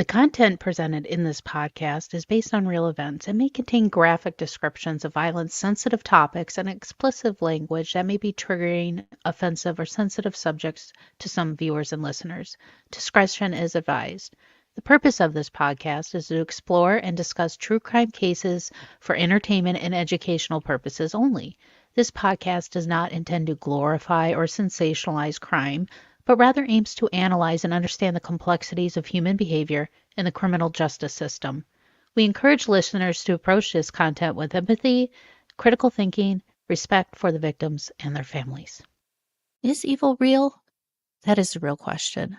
content presented in this podcast is based on real events and may contain graphic descriptions of violence, sensitive topics, and explicit language that may be triggering, offensive, or sensitive subjects to some viewers and listeners. Discretion is advised. The purpose of this podcast is to explore and discuss true crime cases for entertainment and educational purposes only. This podcast does not intend to glorify or sensationalize crime, but rather aims to analyze and understand the complexities of human behavior in the criminal justice system. We encourage listeners to approach this content with empathy, critical thinking, respect for the victims and their families. Is evil real? That is the real question.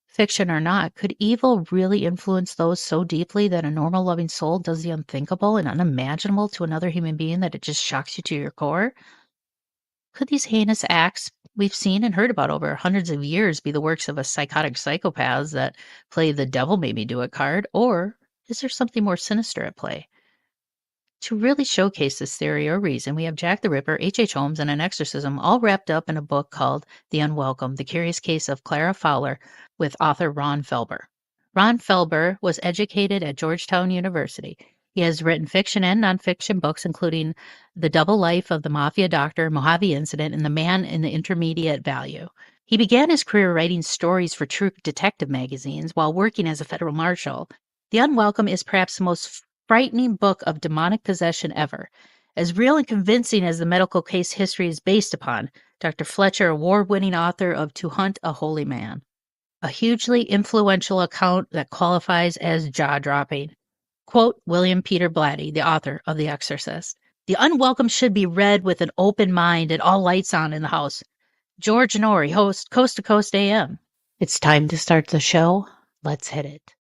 Fiction or not, could evil really influence those so deeply that a normal loving soul does the unthinkable and unimaginable to another human being that it just shocks you to your core? Could these heinous acts we've seen and heard about over hundreds of years be the works of a psychotic psychopaths that play the devil made me do it card, or is there something more sinister at play? To really showcase this theory or reason, we have Jack the Ripper, H. Holmes, and an exorcism all wrapped up in a book called The Unwelcome, The Curious Case of Clara Fowler, with author Ron Felber. Ron Felber was educated at Georgetown University. He has written fiction and nonfiction books, including The Double Life of the Mafia Doctor, Mojave Incident, and The Man in the Intermediate Value. He began his career writing stories for true detective magazines while working as a federal marshal. The Unwelcome is perhaps the most frightening book of demonic possession ever. As real and convincing as the medical case history is based upon, Dr. Fletcher, award-winning author of To Hunt a Holy Man. A hugely influential account that qualifies as jaw-dropping. Quote William Peter Blatty, the author of The Exorcist. The Unwelcome should be read with an open mind and all lights on in the house. George Norrie, host, Coast to Coast AM. It's time to start the show. Let's hit it.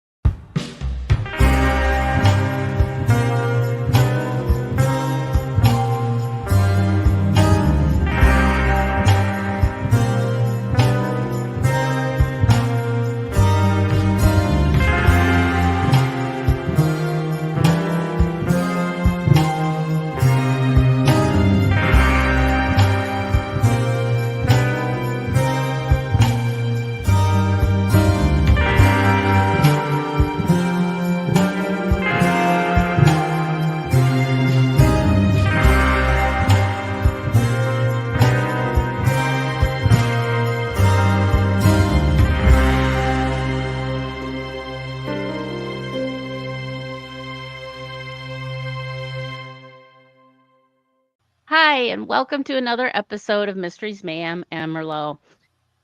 Hi, and welcome to another episode of Mysteries, Mayhem Merlot.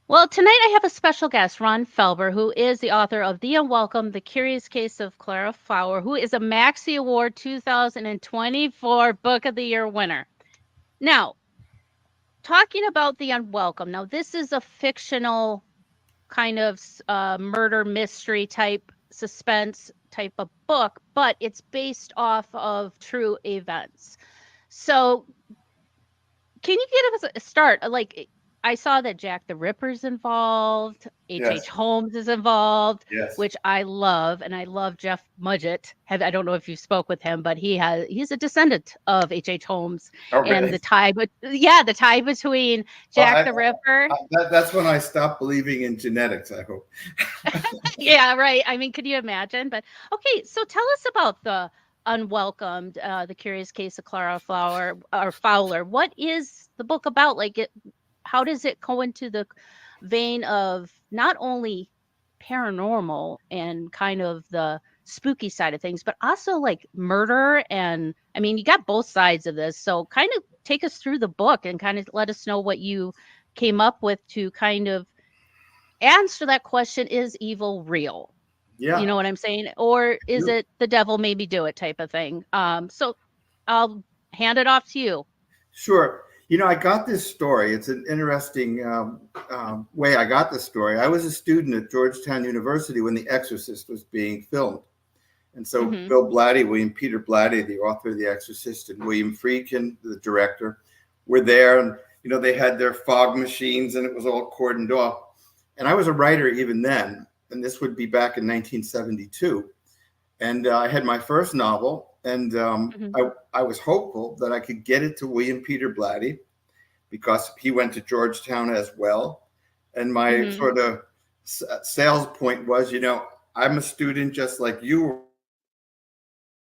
Well, tonight I have a special guest, Ron Felber, who is the author of The Unwelcome, The Curious Case of Clara Fowler, who is a Maxy Award 2024 Book of the Year winner. Now, talking about The Unwelcome, now this is a fictional kind of murder mystery type suspense type of book, but it's based off of true events. So can you give us a start? Like, I saw that Jack the Ripper's involved, H. Holmes is involved, which I love, and I love Jeff Mudgett. I don't know if you spoke with him, but he's a descendant of H. Holmes, and the tie between Jack the Ripper. That's when I stopped believing in genetics, I hope. Yeah, right. I mean, could you imagine? But okay, so tell us about the Unwelcomed, The Curious Case of Clara Fowler. What is the book about? How does it go into the vein of not only paranormal and kind of the spooky side of things, but also like murder? And I mean, you got both sides of this. So kind of take us through the book and kind of let us know what you came up with to kind of answer that question. Is evil real? Yeah. You know what I'm saying? Or is it the devil made me do it type of thing? So I'll hand it off to you. Sure. You know, I got this story. It's an interesting way I got this story. I was a student at Georgetown University when The Exorcist was being filmed. And so Bill Blatty, William Peter Blatty, the author of The Exorcist, and William Friedkin, the director, were there. And, you know, they had their fog machines and it was all cordoned off. And I was a writer even then. And this would be back in 1972. And I had my first novel, and I was hopeful that I could get it to William Peter Blatty because he went to Georgetown as well. And my sort of sales point was, you know, I'm a student just like you were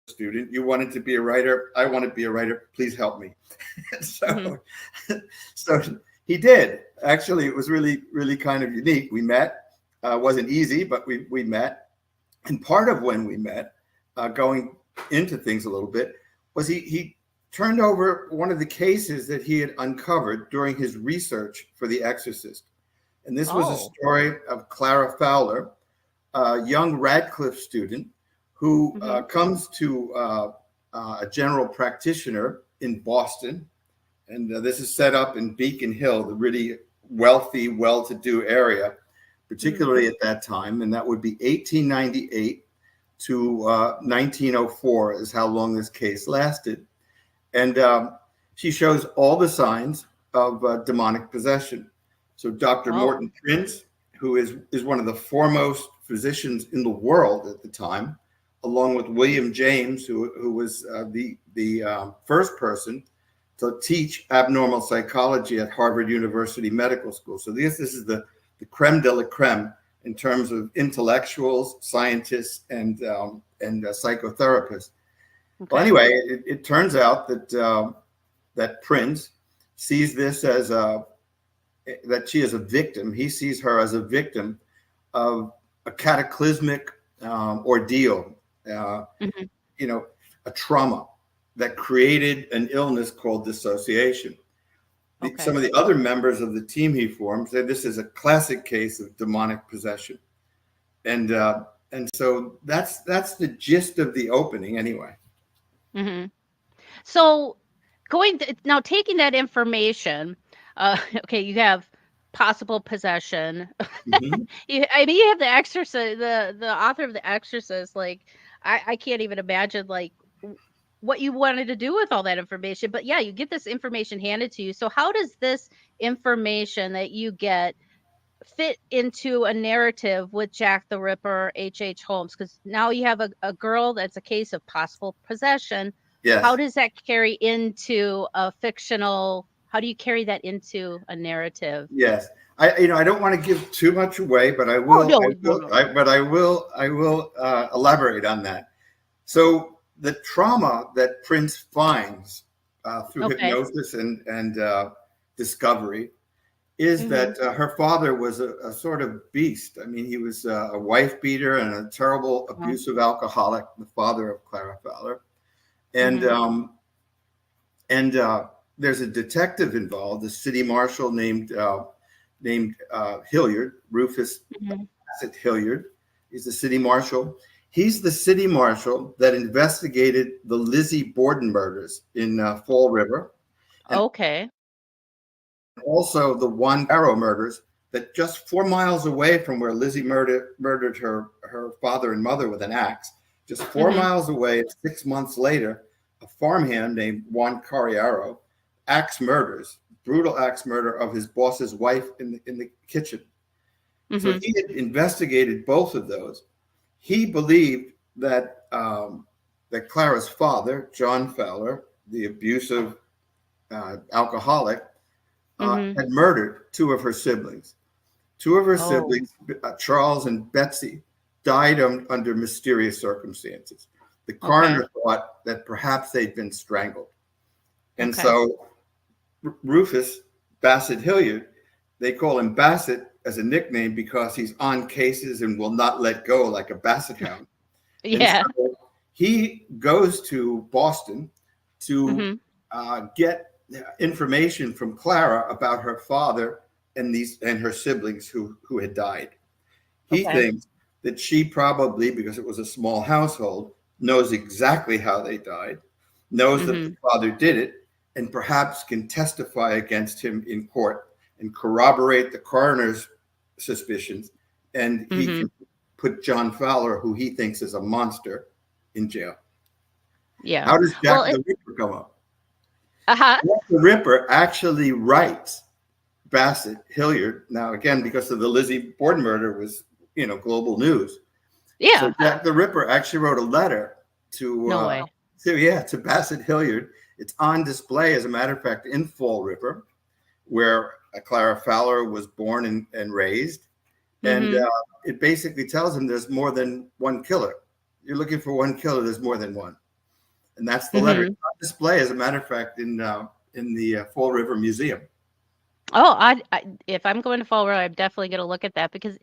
a student. You wanted to be a writer. I want to be a writer. Please help me. So, so he did. Actually, it was really, really kind of unique. We met. Wasn't easy, but we met. And part of when we met, going into things a little bit, was he turned over one of the cases that he had uncovered during his research for The Exorcist. And this was a story of Clara Fowler, a young Radcliffe student who comes to a general practitioner in Boston. And this is set up in Beacon Hill, the really wealthy, well-to-do area, particularly at that time. And that would be 1898 to 1904 is how long this case lasted. And she shows all the signs of demonic possession. So Dr. Morton Prince, who is one of the foremost physicians in the world at the time, along with William James, who was the first person to teach abnormal psychology at Harvard University Medical School. So this is the creme de la creme in terms of intellectuals, scientists, and psychotherapists. Okay. Well, anyway, it turns out that that Prince sees this as that she is a victim. He sees her as a victim of a cataclysmic ordeal, you know, a trauma that created an illness called dissociation. Okay. Some of the other members of the team he formed say this is a classic case of demonic possession, and so that's the gist of the opening, anyway. So, now taking that information, okay, you have possible possession. You have the Exorcist, the author of The Exorcist. Like, I can't even imagine like what you wanted to do with all that information. But yeah, you get this information handed to you. So how does this information that you get fit into a narrative with Jack the Ripper, H.H. Holmes? Because now you have a girl that's a case of possible possession. Yes. How does that carry into a fictional? How do you carry that into a narrative? Yes, I don't want to give too much away, but I will. I will elaborate on that. So the trauma that Prince finds through hypnosis and discovery is that her father was a sort of beast. I mean, he was a wife beater and a terrible abusive alcoholic, the father of Clara Fowler. And there's a detective involved, a city marshal named Hilliard, Rufus Hilliard. He's the city marshal. He's the city marshal that investigated the Lizzie Borden murders in Fall River. And also the Juan Barrow murders that just 4 miles away from where Lizzie murdered her father and mother with an axe, just 4 miles away, 6 months later, a farmhand named Juan Carriaro brutal axe murder of his boss's wife in the kitchen. So he had investigated both of those. He believed that that Clara's father, John Fowler, the abusive alcoholic, had murdered two of her siblings. Two of her siblings, Charles and Betsy, died under mysterious circumstances. The coroner thought that perhaps they'd been strangled. And so Rufus Bassett Hilliard, they call him Bassett as a nickname because he's on cases and will not let go like a basset hound. Yeah. So he goes to Boston to get information from Clara about her father and her siblings who had died. He thinks that she probably, because it was a small household, knows exactly how they died, knows that the father did it, and perhaps can testify against him in court and corroborate the coroner's suspicions, and he can put John Fowler, who he thinks is a monster, in jail. Yeah. How does Jack the Ripper come up? Jack the Ripper actually writes Bassett Hilliard. Now, again, because of the Lizzie Borden murder was, global news. Yeah. So Jack the Ripper actually wrote a letter to Bassett Hilliard. It's on display, as a matter of fact, in Fall River, where Clara Fowler was born and raised. And it basically tells him there's more than one killer. You're looking for one killer, there's more than one. And that's the letter. It's on display, as a matter of fact, in the Fall River Museum. Oh, if I'm going to Fall River, I'm definitely going to look at that because,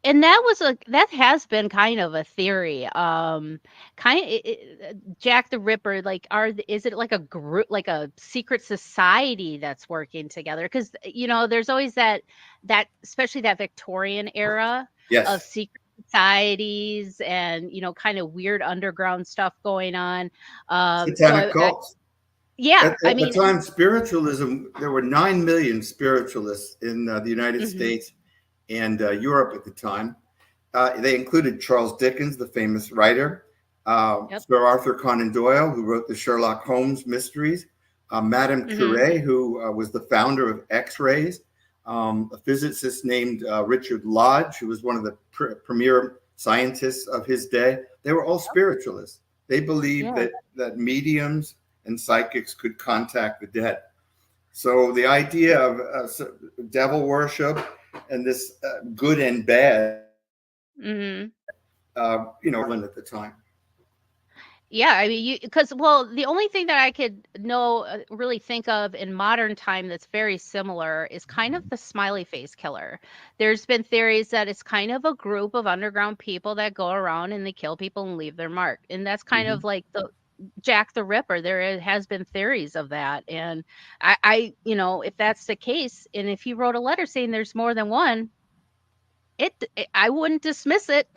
and that has been kind of a theory. Jack the Ripper, like, is it like a group, like a secret society that's working together? Because there's always that especially that Victorian era of secret societies and kind of weird underground stuff going on. Satanic cults. Yeah, at the time, spiritualism, there were 9 million spiritualists in the United States and Europe at the time. They included Charles Dickens, the famous writer, Sir Arthur Conan Doyle, who wrote the Sherlock Holmes mysteries, Madame Curie, who was the founder of X-rays, a physicist named Richard Lodge, who was one of the premier scientists of his day. They were all spiritualists. They believed that mediums and psychics could contact the dead. So the idea of devil worship and this good and bad, at the time. Yeah, I mean, the only thing that I could really think of in modern time that's very similar is kind of the smiley face killer. There's been theories that it's kind of a group of underground people that go around and they kill people and leave their mark. And that's kind of like the Jack the Ripper. There has been theories of that. And I if that's the case, and if he wrote a letter saying there's more than one, I wouldn't dismiss it.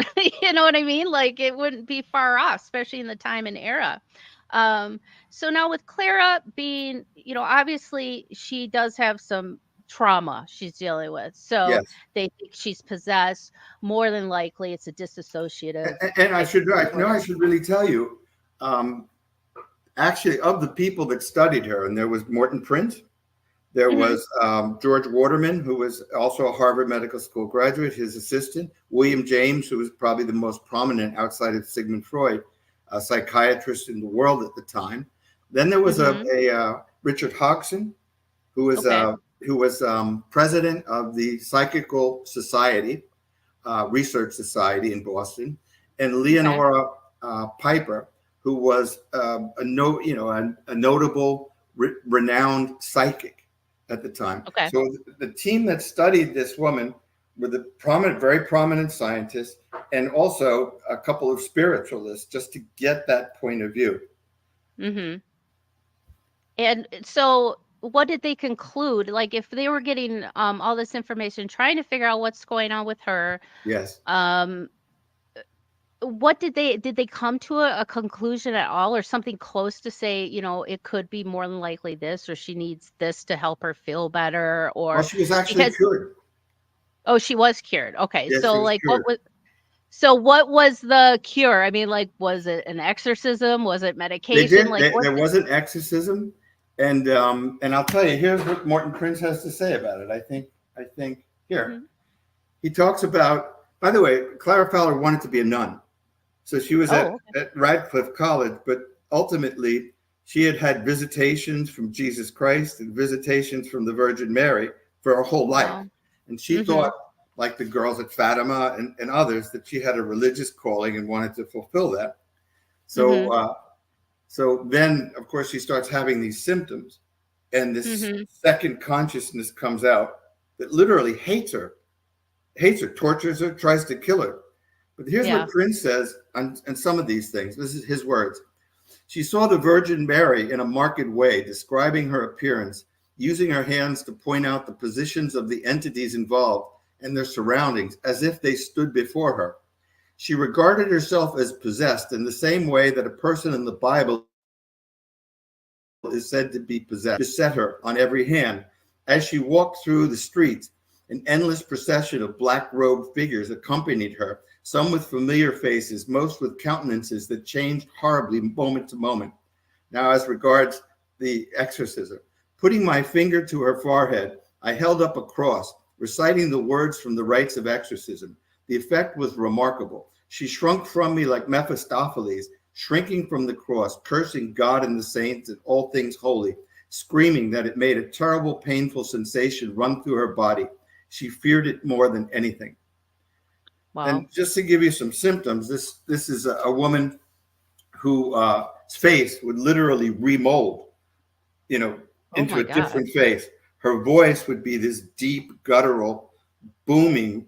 You know what I mean? Like, it wouldn't be far off, especially in the time and era. So now with Clara being, obviously she does have some trauma she's dealing with. So they think she's possessed. More than likely, it's a dissociative. And I should really tell you, actually, of the people that studied her, and there was Morton Prince, there was George Waterman, who was also a Harvard Medical School graduate, his assistant, William James, who was probably the most prominent outside of Sigmund Freud, a psychiatrist in the world at the time. Then there was a Richard Hodgson, who was president of the Psychical Society, Research Society in Boston, and Leonora Piper, who was a notable, renowned psychic at the time. So the team that studied this woman were the very prominent scientists, and also a couple of spiritualists, just to get that point of view. And so what did they conclude? Like, if they were getting all this information, trying to figure out what's going on with her. What did they come to a conclusion at all, or something close to say, it could be more than likely this, or she needs this to help her feel better, or she was actually cured. Oh, she was cured. Okay. Yes, So like what was the cure? I mean, like, was it an exorcism? Was it medication? There was an exorcism, and I'll tell you, here's what Morton Prince has to say about it. I think here he talks about. By the way, Clara Fowler wanted to be a nun. So she was at Radcliffe College, but ultimately she had visitations from Jesus Christ and visitations from the Virgin Mary for her whole life. And she thought, like the girls at Fatima and others, that she had a religious calling and wanted to fulfill that. So so then, of course, she starts having these symptoms, and this second consciousness comes out that literally hates her, tortures her, tries to kill her. But here's what Prince says on some of these things. This is his words. She saw the Virgin Mary in a marked way, describing her appearance, using her hands to point out the positions of the entities involved and their surroundings as if they stood before her. She regarded herself as possessed in the same way that a person in the Bible is said to be possessed. Beset her on every hand. As she walked through the streets, an endless procession of black-robed figures accompanied her, some with familiar faces, most with countenances that changed horribly moment to moment. Now, as regards the exorcism, putting my finger to her forehead, I held up a cross, reciting the words from the rites of exorcism. The effect was remarkable. She shrunk from me like Mephistopheles, shrinking from the cross, cursing God and the saints and all things holy, screaming that it made a terrible, painful sensation run through her body. She feared it more than anything. Wow. And just to give you some symptoms, this is a woman whose face would literally remold, you know, Oh into my a God. different face. Her voice would be this deep, guttural, booming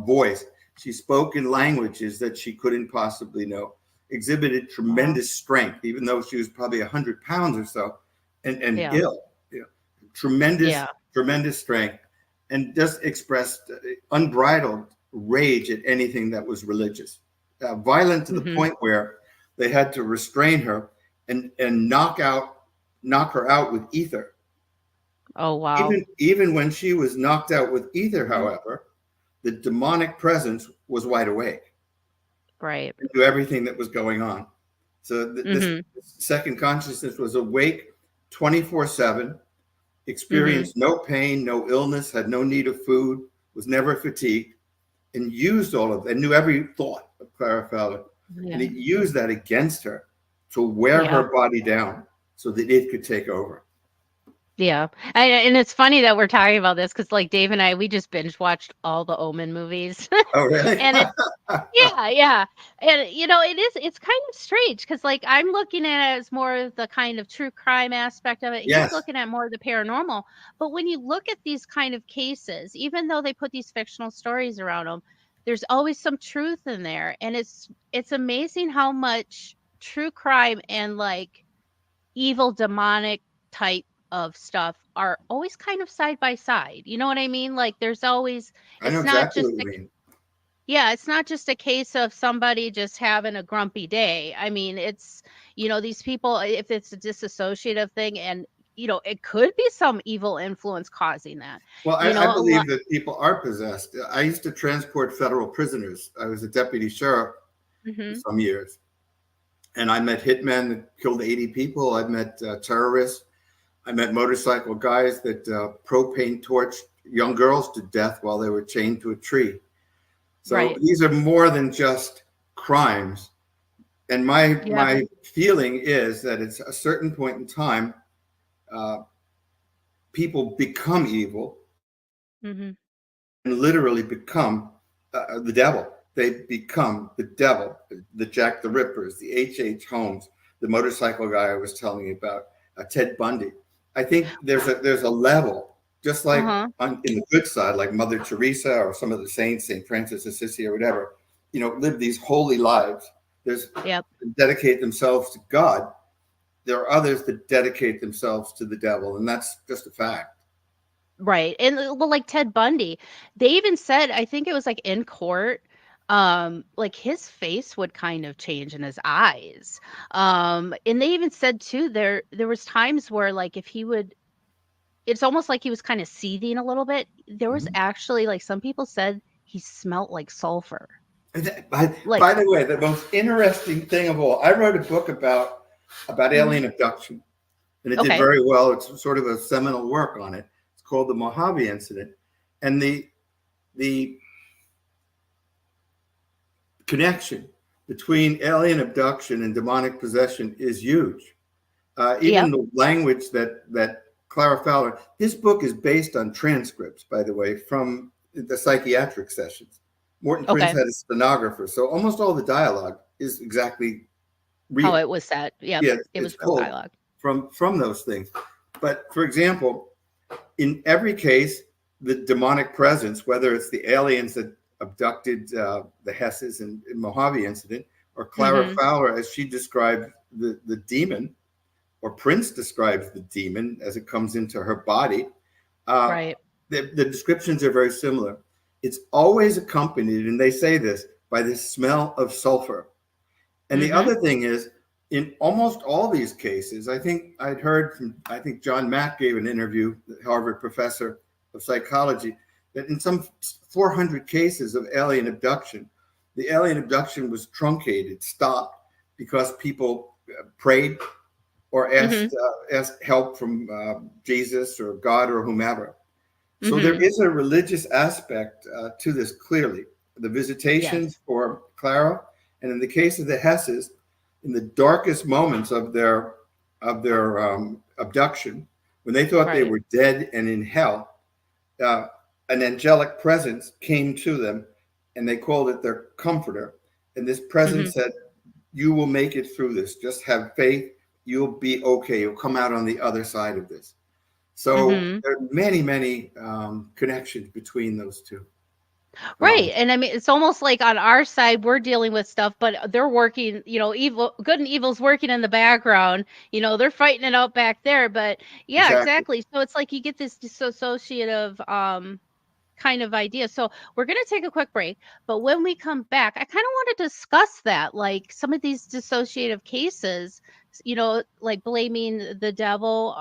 voice. She spoke in languages that she couldn't possibly know, exhibited Wow. tremendous strength, even though she was probably 100 pounds or so and Yeah. ill. You know, tremendous, Yeah. tremendous strength, and just expressed unbridled rage at anything that was religious, violent to the Hmm. point where they had to restrain her and knock her out with ether. Oh, wow. Even when she was knocked out with ether, Mm. however, the demonic presence was wide awake Right. and knew everything that was going on. So this Hmm. second consciousness was awake 24/7, Hmm. experienced no pain, no illness, had no need of food, was never fatigued, and used all of that, knew every thought of Clara Fowler, and he Yeah. used that against her to wear Yeah. her body down so that it could take over. Yeah. And it's funny that we're talking about this because, like, Dave and I, we just binge watched all the Omen movies. Oh, really? And yeah, yeah. And it's kind of strange because, like, I'm looking at it as more of the kind of true crime aspect of it. He's Yes, looking at more of the paranormal. But when you look at these kind of cases, even though they put these fictional stories around them, there's always some truth in there. And it's amazing how much true crime and, like, evil demonic type of stuff are always kind of side by side. You know what I mean? Like, there's always, I know it's not exactly just what you a mean. yeah, it's not just a case of somebody just having a grumpy day. I mean, it's, these people, if it's a disassociative thing, and, it could be some evil influence causing that. Well, I A lot. believe that people are possessed. I used to transport federal prisoners. I was a deputy sheriff for Hmm. some years, and I met hitmen that killed 80 people. I met terrorists. I met motorcycle guys that propane torched young girls to death while they were chained to a tree. So Right. these are more than just crimes. And my Yeah. my feeling is that it's a certain point in time, uh, people become evil Hmm. and literally become the devil. They become the devil, the Jack the Rippers, the H. Holmes, the motorcycle guy I was telling you about, Ted Bundy. I think there's a level, just like Uh-huh. in the good side, like Mother Teresa or some of the saints, Saint Francis of Assisi or whatever, live these holy lives. There's Yep. dedicate themselves to God. There are others that dedicate themselves to the devil, and that's just a fact. Right. And well, like Ted Bundy, they even said, I think it was like in court, like his face would kind of change in his eyes. And they even said too, there was times where, like, if he would, it's almost like he was kind of seething a little bit. There was Mhm. actually, like, some people said he smelt like sulfur. Like, By the way, the most interesting thing of all, I wrote a book about mhm. alien abduction, and it did Okay. very well. It's sort of a seminal work on it. It's called the Mojave Incident, and the connection between alien abduction and demonic possession is huge. Even Yep. the language that Clara Fowler, this book is based on transcripts, by the way, from the psychiatric sessions. Morton Prince Okay. had a stenographer, so almost all the dialogue is exactly How real. it was said. Yep. Yeah, It it's was real pulled dialogue. from those things. But for example, in every case, the demonic presence, whether it's the aliens that abducted the Hesses in Mojave incident, or Clara Hmm. Fowler, as she described the demon, or Prince describes the demon as it comes into her body, uh, Right. the descriptions are very similar. It's always accompanied, and they say this, by the smell of sulfur. And the Hmm. other thing is, in almost all these cases, I think I'd heard from, I think John Mack gave an interview, the Harvard professor of psychology, that in some 400 cases of alien abduction, the alien abduction was truncated, stopped, because people prayed or Hmm. asked help from Jesus or God or whomever. So there Hmm. is a religious aspect to this clearly. The Yes. visitations for Clara, and in the case of the Hesses, in the darkest moments of their abduction, when they thought they Right. were dead and in hell, uh, an angelic presence came to them and they called it their comforter. And this presence said, you will make it through this. Just have faith. You'll be okay. You'll come out on the other side of this. So there are many, many connections between those two. Right. And I mean, it's almost like on our side, we're dealing with stuff, but they're working, evil, good and evil's working in the background. They're fighting it out back there. But yeah, exactly. So it's like you get this dissociative kind of idea. So we're going to take a quick break. But when we come back, I kind of want to discuss that, like some of these dissociative cases, like blaming the devil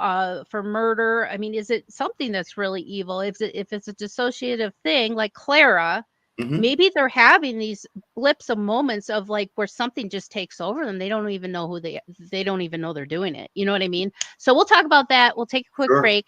for murder. I mean, is it something that's really evil? If it's a dissociative thing, like Clara, maybe they're having these blips of moments of like where something just takes over them. They don't even know they don't even know they're doing it. You know what I mean? So we'll talk about that. We'll take a quick break.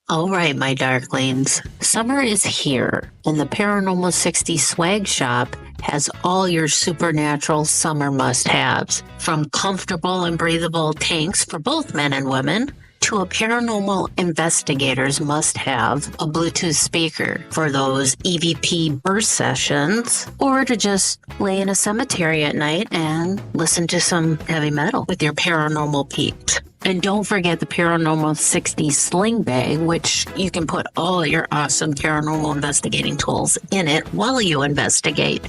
All right, my darklings. Summer is here, and the Paranormal 60 swag shop has all your supernatural summer must-haves, from comfortable and breathable tanks for both men and women, to a paranormal investigator's must-have, a Bluetooth speaker for those EVP burst sessions, or to just lay in a cemetery at night and listen to some heavy metal with your paranormal peeps. And don't forget the Paranormal 60 sling bag, which you can put all your awesome paranormal investigating tools in it while you investigate.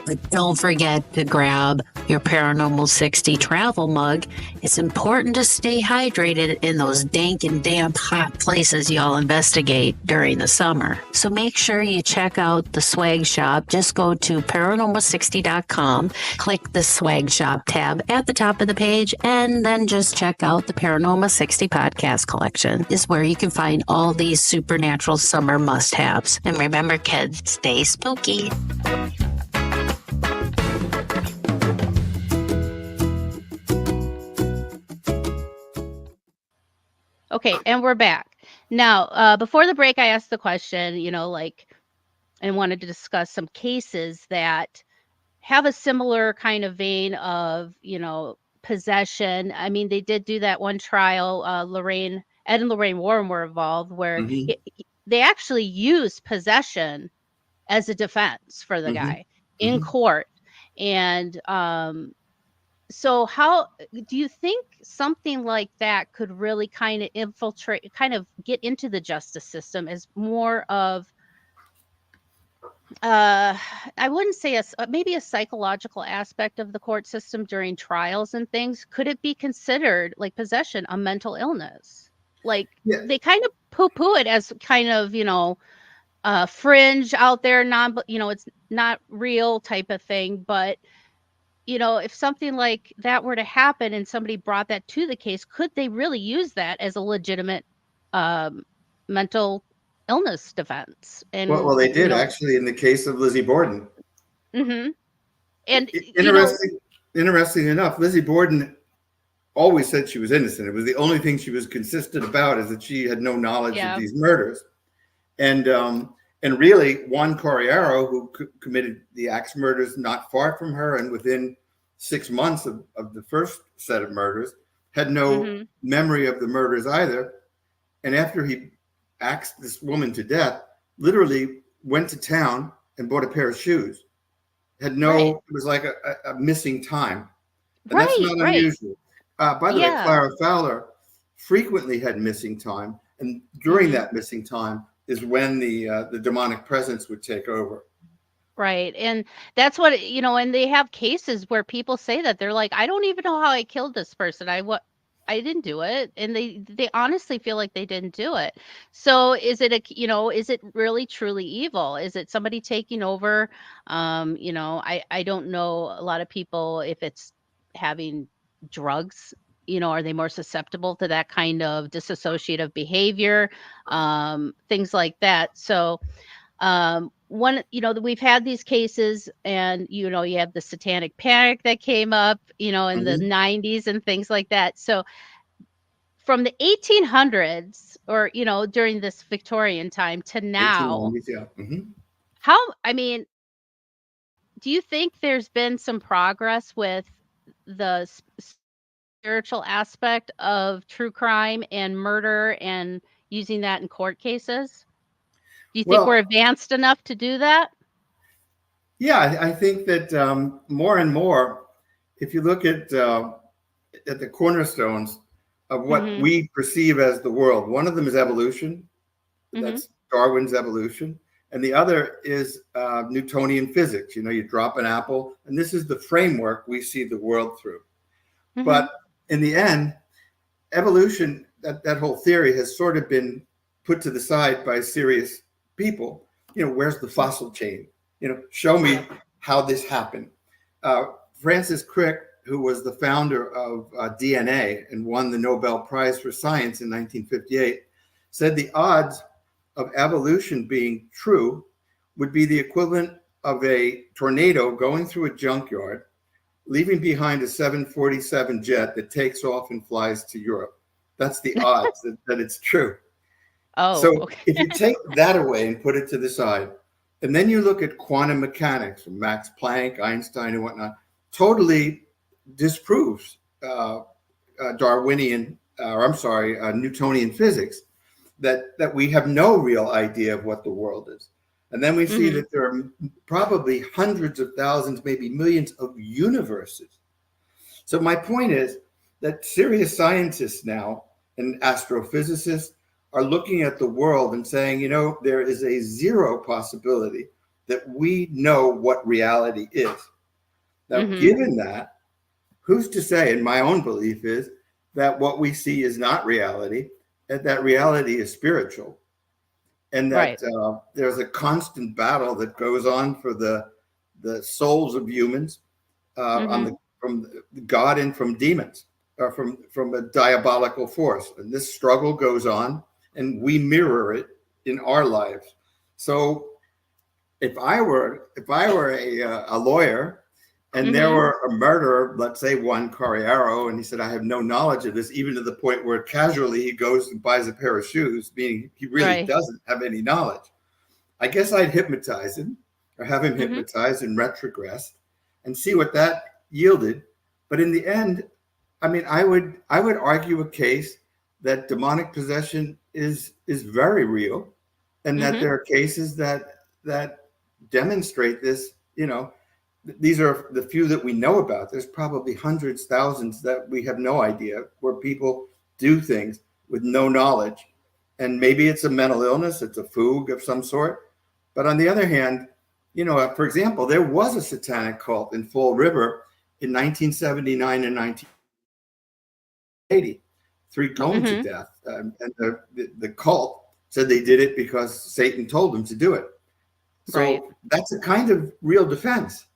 But don't forget to grab your Paranormal 60 travel mug. It's important to stay hydrated in those dank and damp hot places y'all investigate during the summer. So make sure you check out the swag shop. Just go to paranormal60.com, click the swag shop tab at the top of the page, and then just check out the Paranormal 60 podcast collection is where you can find all these supernatural summer must-haves. And remember, kids, stay spooky. Okay, and we're back. Now, before the break, I asked the question, and wanted to discuss some cases that have a similar kind of vein of, possession. I mean, they did do that one trial. Ed and Lorraine Warren were involved, where they actually used possession as a defense for the guy in court. And so how do you think something like that could really kind of infiltrate, kind of get into the justice system as more of I wouldn't say maybe a psychological aspect of the court system during trials and things? Could it be considered, like possession, a mental illness? Like they kind of poo-poo it as kind of, fringe out there, it's not real type of thing. But, if something like that were to happen and somebody brought that to the case, could they really use that as a legitimate mental illness defense? And well, they did actually in the case of Lizzie Borden. And interesting enough, Lizzie Borden always said she was innocent. It was the only thing she was consistent about, is that she had no knowledge of these murders. And really, Juan Corriero, who committed the axe murders not far from her, and within 6 months of the first set of murders, had no memory of the murders either. And after he axed this woman to death, literally went to town and bought a pair of shoes. It was like a missing time. And that's not unusual. By the way, Clara Fowler frequently had missing time. And during that missing time is when the demonic presence would take over. Right. And that's what, and they have cases where people say that they're like, I don't even know how I killed this person. I didn't do it. And they honestly feel like they didn't do it. So is it is it really truly evil? Is it somebody taking over? I don't know a lot of people, if it's having drugs, are they more susceptible to that kind of dissociative behavior? Things like that. So, we've had these cases, and you have the satanic panic that came up in the 90s and things like that. So from the 1800s, or during this Victorian time to now, do you think there's been some progress with the spiritual aspect of true crime and murder and using that in court cases? Do you think we're advanced enough to do that? Yeah, I think that more and more, if you look at the cornerstones of what Mm-hmm. we perceive as the world, one of them is evolution. Mm-hmm. That's Darwin's evolution. And the other is Newtonian physics. You drop an apple, and this is the framework we see the world through. Mm-hmm. But in the end, evolution, that whole theory has sort of been put to the side by serious people. Where's the fossil chain? Show me how this happened. Francis Crick, who was the founder of DNA and won the Nobel Prize for Science in 1958, said the odds of evolution being true would be the equivalent of a tornado going through a junkyard, leaving behind a 747 jet that takes off and flies to Europe. That's the odds that it's true. Oh, So okay. if you take that away and put it to the side, and then you look at quantum mechanics from Max Planck, Einstein, and whatnot, totally disproves Newtonian physics, that we have no real idea of what the world is. And then we see that there are probably hundreds of thousands, maybe millions of universes. So my point is that serious scientists now and astrophysicists are looking at the world and saying, there is a zero possibility that we know what reality is. Now, given that, who's to say, and my own belief is, that what we see is not reality, and that reality is spiritual. And that there's a constant battle that goes on for the souls of humans from God and from demons, or from a diabolical force. And this struggle goes on, and we mirror it in our lives. So if I were a lawyer, and there were a murderer, let's say Juan Carriero, and he said, I have no knowledge of this, even to the point where casually he goes and buys a pair of shoes, meaning he really doesn't have any knowledge. I guess I'd hypnotize him, or have him hypnotized and retrogressed, and see what that yielded. But in the end, I mean, I would argue a case that demonic possession is very real, and that there are cases that demonstrate this. These are the few that we know about. There's probably hundreds, thousands that we have no idea, where people do things with no knowledge. And maybe it's a mental illness, it's a fugue of some sort. But on the other hand, for example, there was a satanic cult in Fall River in 1979 and 1980, 3 going to death. And the cult said they did it because Satan told them to do it. So that's a kind of real defense.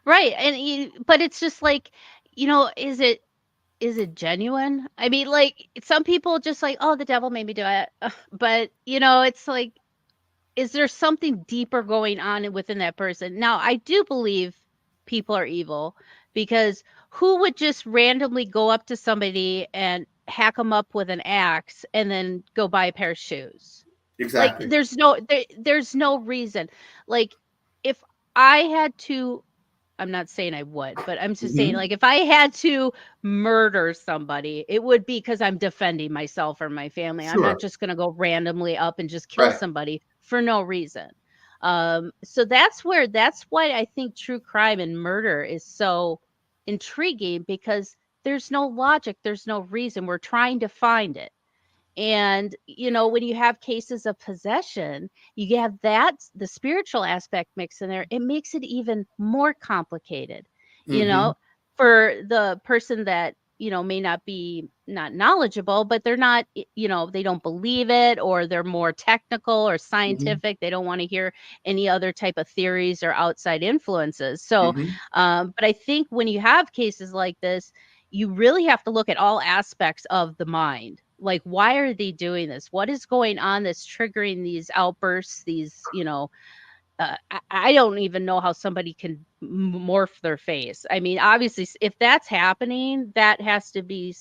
Right. But it's just like, is it genuine? I mean, like, some people just like, oh, the devil made me do it. But, it's like, is there something deeper going on within that person? Now, I do believe people are evil, because who would just randomly go up to somebody and hack them up with an axe and then go buy a pair of shoes? Exactly. Like, there's no reason. Like, if I had to, I'm not saying I would, but I'm just saying, like, if I had to murder somebody, it would be because I'm defending myself or my family. Sure. I'm not just going to go randomly up and just kill somebody for no reason. So that's why I think true crime and murder is so intriguing, because there's no logic, there's no reason. We're trying to find it. And, when you have cases of possession, you have the spiritual aspect mixed in there. It makes it even more complicated, for the person that, may not be not knowledgeable, but they're not, they don't believe it, or they're more technical or scientific. They don't want to hear any other type of theories or outside influences. So, but I think when you have cases like this, you really have to look at all aspects of the mind. Like, why are they doing this? What is going on that's triggering these outbursts? These, I don't even know how somebody can morph their face. I mean, obviously, if that's happening, that has to be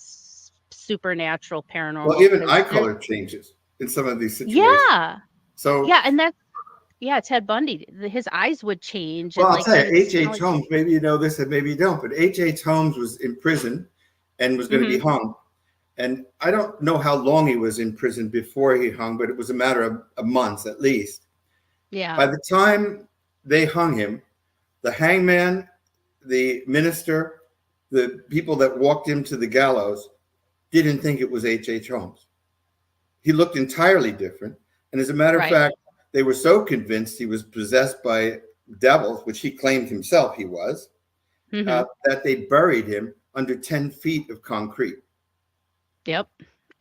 supernatural, paranormal. Well, even eye color changes in some of these situations. Yeah. So yeah, and Ted Bundy, his eyes would change. Well, I'll tell you, H.H. Holmes, maybe you know this and maybe you don't, but H.H. Holmes was in prison and was going to be hung. And I don't know how long he was in prison before he hung, but it was a matter of months at least. Yeah. By the time they hung him, The hangman, the minister, the people that walked him to the gallows didn't think it was H.H. Holmes. He looked entirely different. And as a matter of fact, they were so convinced he was possessed by devils, which he claimed himself he was, that they buried him under 10 feet of concrete. Yep.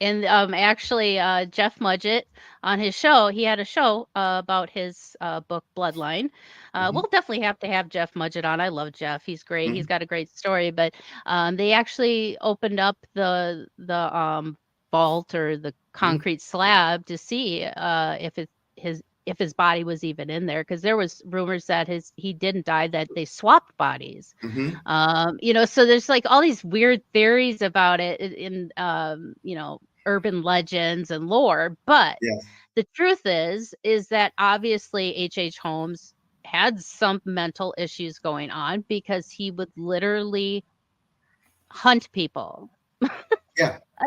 And actually, Jeff Mudgett on his show, he had a show about his book Bloodline. We'll definitely have to have Jeff Mudgett on. I love Jeff. He's great. He's got a great story. But they actually opened up the vault or the concrete slab to see if his body was even in there, because there was rumors that he didn't die, that they swapped bodies. So there's like all these weird theories about it in urban legends and lore, but the truth is that obviously H.H. Holmes had some mental issues going on, because he would literally hunt people. I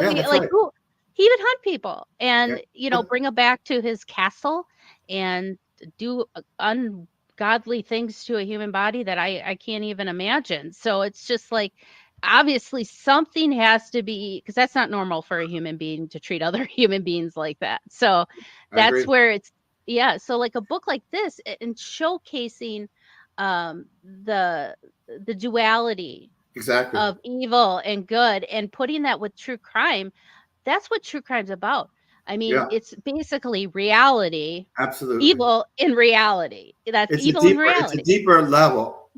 mean, like right. He would hunt people and bring them back to his castle and do ungodly things to a human body that I can't even imagine. So it's just like, obviously something has to be, because that's not normal for a human being to treat other human beings like that. So that's where it's, so like a book like this and showcasing the duality of evil and good, and putting that with true crime. That's what true crime's about. I mean, it's basically reality. Absolutely. Evil in reality. That's evil in reality. It's a deeper level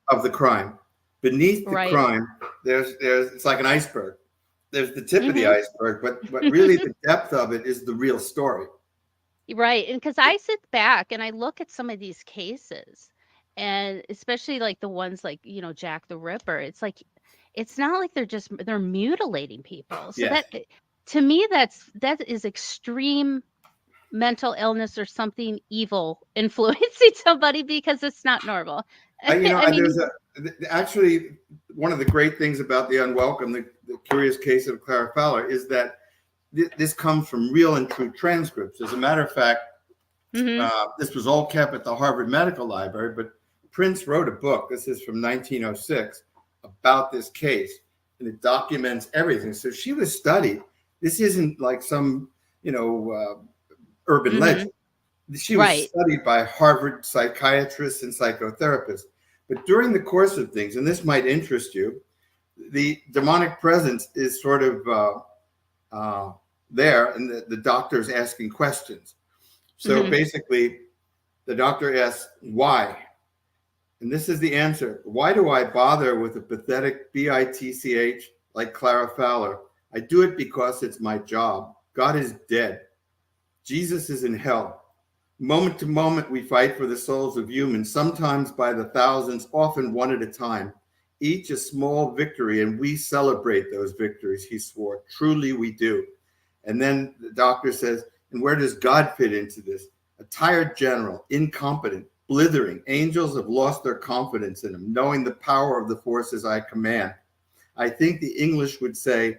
of the crime. Beneath the crime, there's it's like an iceberg. There's the tip of the iceberg, but really the depth of it is the real story. Right. And because I sit back and I look at some of these cases, and especially like the ones like, Jack the Ripper, it's like, it's not like they're mutilating people. So that, to me, that is extreme mental illness or something evil influencing somebody, because it's not normal. Actually, one of the great things about the Unwelcome, the curious case of Clara Fowler, is that this comes from real and true transcripts. As a matter of fact, this was all kept at the Harvard Medical Library, but Prince wrote a book, this is from 1906, about this case, and it documents everything. So she was studied. This isn't like some, urban legend. She was studied by Harvard psychiatrists and psychotherapists. But during the course of things, and this might interest you, the demonic presence is sort of there, and the doctor's asking questions. So basically, the doctor asks, why? And this is the answer. Why do I bother with a pathetic bitch like Clara Fowler? I do it because it's my job. God is dead. Jesus is in hell. Moment to moment, we fight for the souls of humans, sometimes by the thousands, often one at a time. Each a small victory, and we celebrate those victories, he swore. Truly we do. And then the doctor says, and where does God fit into this? A tired general, incompetent, blithering. Angels have lost their confidence in him, knowing the power of the forces I command. I think the English would say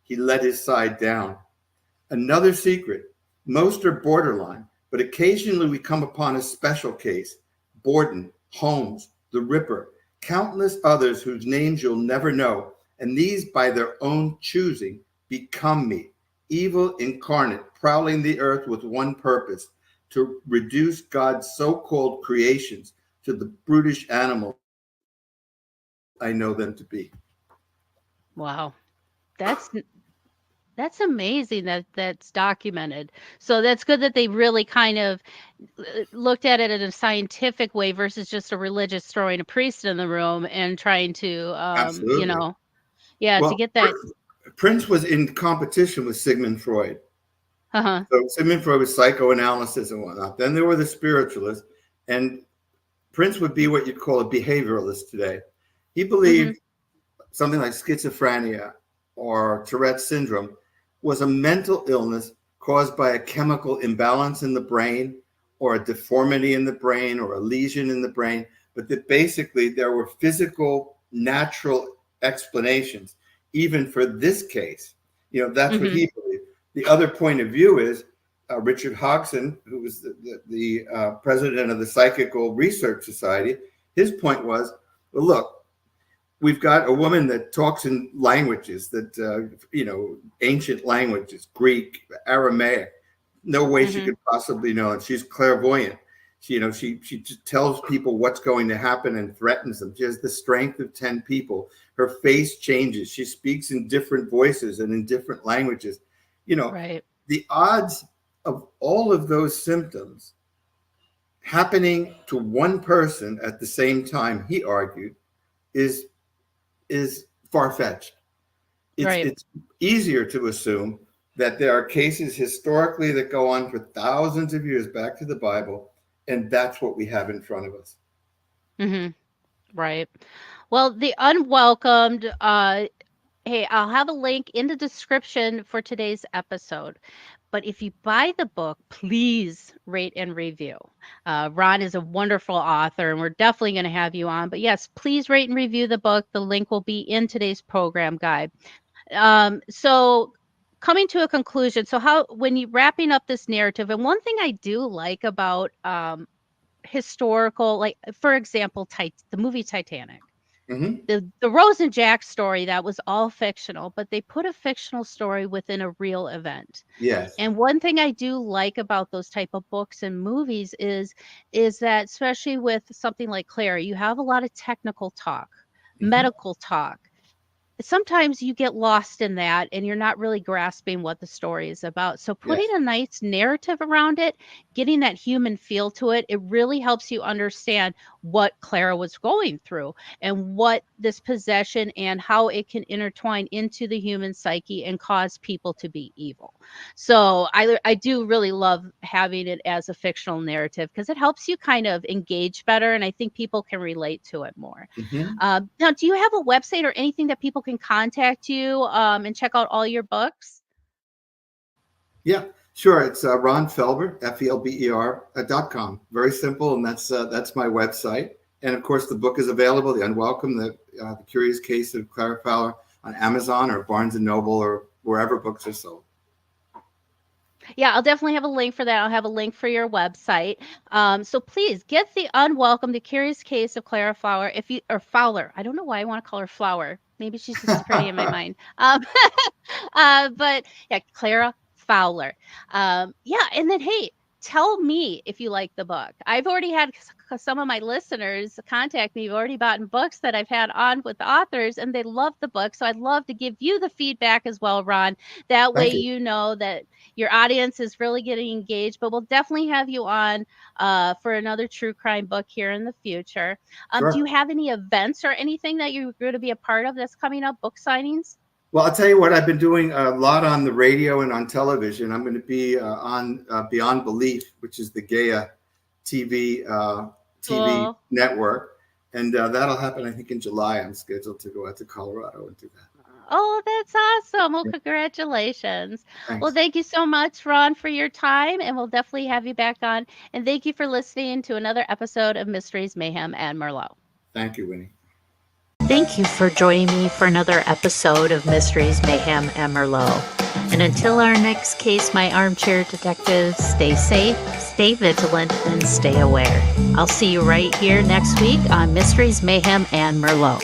he let his side down. Another secret. Most are borderline, but occasionally we come upon a special case. Borden, Holmes, the Ripper, countless others whose names you'll never know. And these, by their own choosing, become me. Evil incarnate, prowling the earth with one purpose, to reduce God's so-called creations to the brutish animals I know them to be. Wow. That's amazing that's documented. So that's good that they really kind of looked at it in a scientific way versus just a religious throwing a priest in the room and trying to, to get that. Prince was in competition with Sigmund Freud. So Sigmund Freud was psychoanalysis and whatnot. Then there were the spiritualists, and Prince would be what you'd call a behavioralist today. He believed something like schizophrenia or Tourette's syndrome was a mental illness caused by a chemical imbalance in the brain or a deformity in the brain or a lesion in the brain, but that basically there were physical, natural explanations, even for this case. That's what he believed. The other point of view is Richard Hodgson, who was the president of the Psychical Research Society. His point was, well, look, we've got a woman that talks in languages that, ancient languages, Greek, Aramaic. No way she could possibly know. And she's clairvoyant. She just tells people what's going to happen and threatens them. She has the strength of 10 people. Her face changes. She speaks in different voices and in different languages. Right. The odds of all of those symptoms happening to one person at the same time, he argued, is far-fetched. It's easier to assume that there are cases historically that go on for thousands of years back to the Bible, and that's what we have in front of us. Right. Well, the Unwelcomed, hey, I'll have a link in the description for today's episode. But if you buy the book, please rate and review. Ron is a wonderful author, and we're definitely going to have you on. But yes, please rate and review the book. The link will be in today's program guide. So coming to a conclusion, so when you're wrapping up this narrative, and one thing I do like about historical, like, for example, the movie Titanic. The Rose and Jack story, that was all fictional, but they put a fictional story within a real event. Yes. And one thing I do like about those type of books and movies is that, especially with something like Clara, you have a lot of technical talk, medical talk. Sometimes you get lost in that and you're not really grasping what the story is about. So putting a nice narrative around it, getting that human feel to it, it really helps you understand what Clara was going through and what this possession and how it can intertwine into the human psyche and cause people to be evil. So I do really love having it as a fictional narrative because it helps you kind of engage better, and I think people can relate to it more. Now, do you have a website or anything that people can contact you and check out all your books? Yeah, sure. It's Ron Felber, FELBER.com. Very simple, and that's my website. And of course, the book is available, The Unwelcome, the Curious Case of Clara Fowler, on Amazon or Barnes & Noble or wherever books are sold. Yeah, I'll definitely have a link for that. I'll have a link for your website. So please get The Unwelcome, The Curious Case of Clara Fowler. Or Fowler. I don't know why I want to call her Flower. Maybe she's just pretty in my mind. But yeah, Clara Fowler. And then, hey, tell me if you like the book. I've already had some of my listeners contact me. I've already bought books that I've had on with the authors, and they love the book. So I'd love to give you the feedback as well, Ron. That way you know that your audience is really getting engaged. But we'll definitely have you on for another true crime book here in the future. Sure. Do you have any events or anything that you're going to be a part of that's coming up, book signings? Well, I'll tell you what, I've been doing a lot on the radio and on television. I'm going to be on Beyond Belief, which is the Gaia TV network. And that'll happen, I think, in July. I'm scheduled to go out to Colorado and do that. Oh, that's awesome. Well, congratulations. Thanks. Well, thank you so much, Ron, for your time. And we'll definitely have you back on. And thank you for listening to another episode of Mysteries, Mayhem, and Merlot. Thank you, Winnie. Thank you for joining me for another episode of Mysteries, Mayhem, and Merlot. And until our next case, my armchair detectives, stay safe, stay vigilant, and stay aware. I'll see you right here next week on Mysteries, Mayhem, and Merlot.